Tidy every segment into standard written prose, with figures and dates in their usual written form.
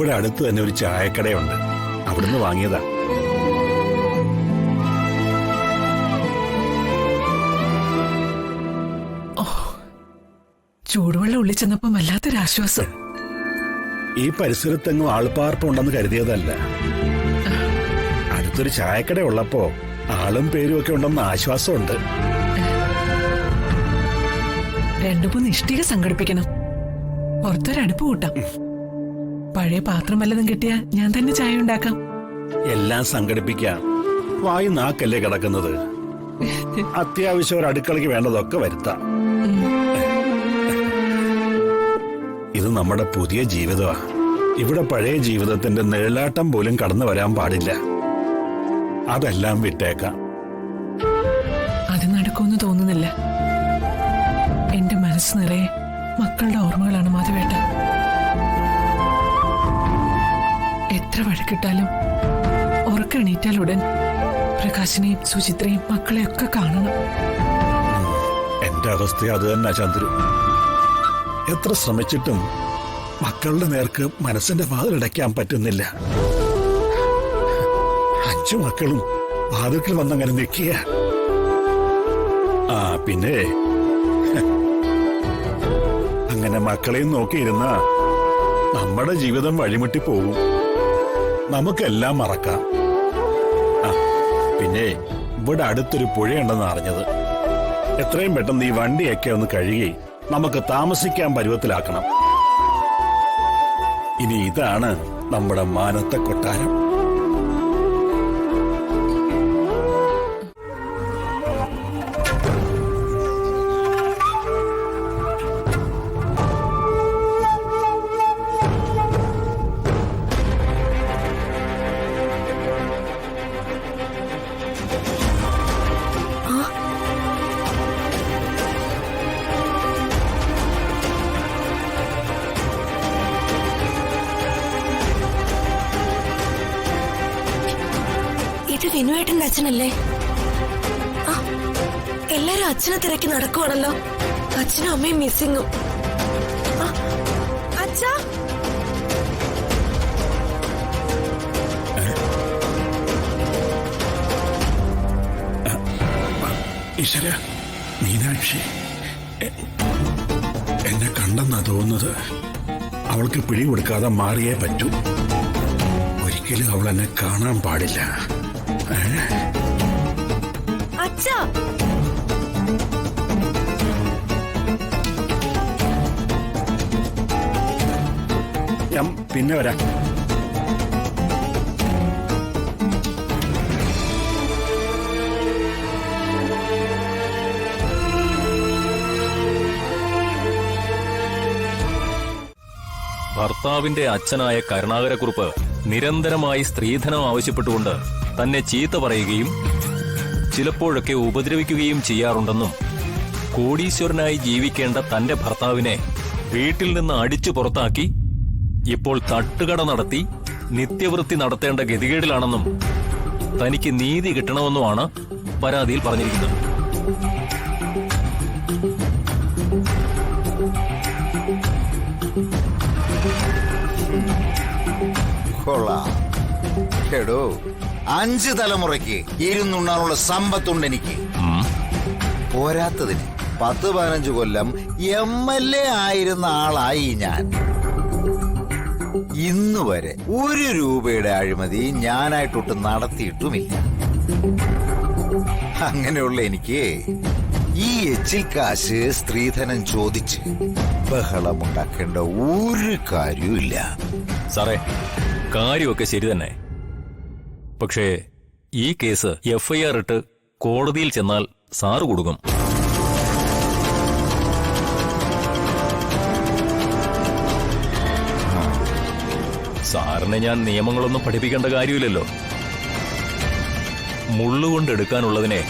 ഇവിടെ അടുത്ത് തന്നെ ഒരു ചായക്കടയുണ്ട്, അവിടുന്ന് വാങ്ങിയതാ. ചൂടുവെള്ളം ഉള്ളിൽ ചെന്നപ്പോ വല്ലാത്തൊരാശ്വാസം. ഈ പരിസരത്തെങ്ങും ആൾപ്പാർപ്പുണ്ടെന്ന് കരുതിയതല്ല. അടുത്തൊരു ചായക്കട ഉള്ളപ്പോ ആളും പേരും ഒക്കെ ഉണ്ടെന്ന് ആശ്വാസമുണ്ട്. 2-3 ഇഷ്ടിക സംഘടിപ്പിക്കണം, പുറത്തൊരടുപ്പ് കൂട്ടാം. പഴയ പാത്രം വല്ലതും കിട്ടിയാ ഞാൻ തന്നെ ചായ ഉണ്ടാക്കാം. എല്ലാം സംഘടിപ്പിക്കാം. വായി നാക്കല്ലേ കിടക്കുന്നത്. അത്യാവശ്യം ഒരു അടുക്കളയ്ക്ക് വേണ്ടതൊക്കെ വരുത്താം. ഇത് നമ്മുടെ പുതിയ ജീവിതമാ. ഇവിടെ പഴയ ജീവിതത്തിന്റെ നിഴലാട്ടം പോലും കടന്നു വരാൻ പാടില്ല. അതെല്ലാം വിട്ടേക്കാം. അത് നടക്കുമെന്ന് തോന്നുന്നില്ല. എന്റെ മനസ്സ് നിറയെ മക്കളുടെ ഓർമ്മകളാണ് മാധവേട്ട. എത്ര വഴക്കിട്ടാലും ഉറക്കെണീറ്റാലുടൻ പ്രകാശിനെയും സുചിത്രയും മക്കളെയൊക്കെ കാണണം. എന്റെ അവസ്ഥ അത് തന്നെ ചന്ദ്രു. എത്ര ശ്രമിച്ചിട്ടും മക്കളുടെ നേർക്ക് മനസ്സിന്റെ വാതിലടയ്ക്കാൻ പറ്റുന്നില്ല. 5 മക്കളും വാതിൽക്കൽ വന്നങ്ങനെ നിൽക്കുക. പിന്നെ അങ്ങനെ മക്കളെയും നോക്കിയിരുന്ന നമ്മുടെ ജീവിതം വഴിമുട്ടി പോകും. നമുക്കെല്ലാം മറക്കാം. പിന്നെ ഇവിടെ അടുത്തൊരു പുഴയുണ്ടെന്ന് അറിഞ്ഞത്. എത്രയും പെട്ടെന്ന് ഈ വണ്ടിയൊക്കെ ഒന്ന് കഴുകി നമുക്ക് താമസിക്കാൻ പരുവത്തിലാക്കണം. ഇനി ഇതാണ് നമ്മുടെ മാനത്തെ കൊട്ടാരം. ഇത് വിനുവേട്ടന്റെ അച്ഛനല്ലേ? എല്ലാരും അച്ഛനെ തിരക്കി നടക്കുവാണല്ലോ. അച്ഛനും അമ്മയും മിസ്സിങ്ങും. അച്ഛാ, ഈശ്വര, മീനാക്ഷി എന്നെ കണ്ടെന്നാ തോന്നുന്നത്. അവൾക്ക് പിടി കൊടുക്കാതെ മാറിയേ പറ്റൂ. ഒരിക്കലും അവൾ എന്നെ കാണാൻ പാടില്ല. അച്ഛാ, ഞാൻ പിന്നെ വരാം. ഭർത്താവിന്റെ അച്ഛനായ കരുണാകരക്കുറുപ്പ് നിരന്തരമായി സ്ത്രീധനം ആവശ്യപ്പെട്ടുകൊണ്ട് തന്നെ ചീത്ത പറയുകയും ചിലപ്പോഴൊക്കെ ഉപദ്രവിക്കുകയും ചെയ്യാറുണ്ടെന്നും കോടീശ്വരനായി ജീവിക്കേണ്ട തന്റെ ഭർത്താവിനെ വീട്ടിൽ നിന്ന് അടിച്ചു പുറത്താക്കി ഇപ്പോൾ തട്ടുകട നടത്തി നിത്യവൃത്തി നടത്തേണ്ട ഗതികേടിലാണെന്നും തനിക്ക് നീതി കിട്ടണമെന്നുമാണ് പരാതിയിൽ പറഞ്ഞിരിക്കുന്നത്. കൊള്ളാം. എടോ, 5 തലമുറയ്ക്ക് ഇരുന്നുണ്ണാനുള്ള സമ്പത്തുണ്ട് എനിക്ക്. പോരാത്തതിന് 10-15 കൊല്ലം MLA ആയിരുന്ന ആളായി ഞാൻ. ഇന്നുവരെ 1 രൂപയുടെ അഴിമതി ഞാനായിട്ടൊട്ട് നടത്തിയിട്ടുമില്ല. അങ്ങനെയുള്ള എനിക്ക് ഈ എച്ചിൽ കാശ് സ്ത്രീധനം ചോദിച്ച് ബഹളമുണ്ടാക്കേണ്ട ഒരു കാര്യമില്ല. സാറേ, കാര്യമൊക്കെ ശരി തന്നെ. പക്ഷേ ഈ കേസ് FIR ഇട്ട് കോടതിയിൽ ചെന്നാൽ സാറ് കൊടുക്കും. സാറിനെ ഞാൻ നിയമങ്ങളൊന്നും പഠിപ്പിക്കേണ്ട കാര്യമില്ലല്ലോ. മുള്ളുകൊണ്ടെടുക്കാനുള്ളതിനെ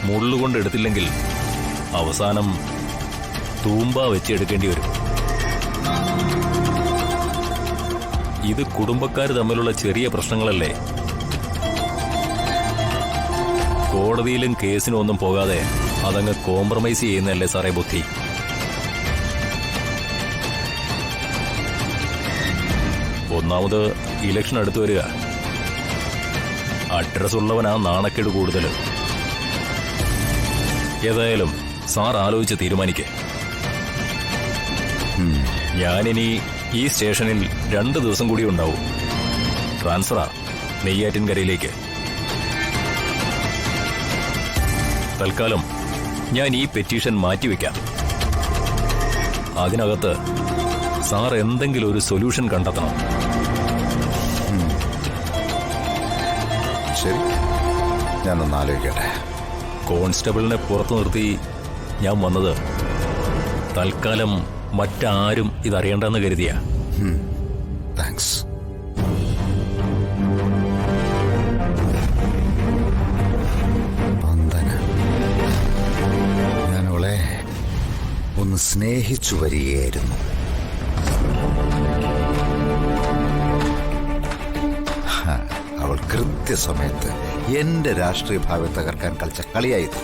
മുള്ളുകൊണ്ടെടുത്തില്ലെങ്കിൽ അവസാനം തൂമ്പ വെച്ചെടുക്കേണ്ടി വരും. ഇത് കുടുംബക്കാർ തമ്മിലുള്ള ചെറിയ പ്രശ്നങ്ങളല്ലേ. കോടതിയിലും കേസിനും ഒന്നും പോകാതെ അതങ്ങ് കോംപ്രമൈസ് ചെയ്യുന്നതല്ലേ സാറേ ബുദ്ധി. ഒന്നാമത് ഇലക്ഷൻ അടുത്തു വരിക. അഡ്രസ് ഉള്ളവനാ നാണക്കേട് കൂടുതൽ. ഏതായാലും സാർ ആലോചിച്ച് തീരുമാനിക്കേ. ഞാനിനി ഈ സ്റ്റേഷനിൽ 2 ദിവസം കൂടി ഉണ്ടാവും. ട്രാൻസ്ഫറാ നെയ്യാറ്റിൻകരയിലേക്ക്. തൽക്കാലം ഞാൻ ഈ പെറ്റീഷൻ മാറ്റിവെക്കാം. അതിനകത്ത് സാർ എന്തെങ്കിലും ഒരു സൊല്യൂഷൻ കണ്ടെത്തണം. ശരി, ഞാനൊന്ന് ആലോചിക്കട്ടെ. കോൺസ്റ്റബിളിനെ പുറത്തു നിർത്തി ഞാൻ വന്നത് തൽക്കാലം മറ്റാരും ഇതറിയണ്ടെന്ന് കരുതിയ. താങ്ക്സ്. വന്ദന, ഞാനവളെ ഒന്ന് സ്നേഹിച്ചു വരികയായിരുന്നു. അവൾ കൃത്യസമയത്ത് എന്റെ രാഷ്ട്രീയ ഭാവം തകർക്കാൻ കളിച്ച കളിയായത്.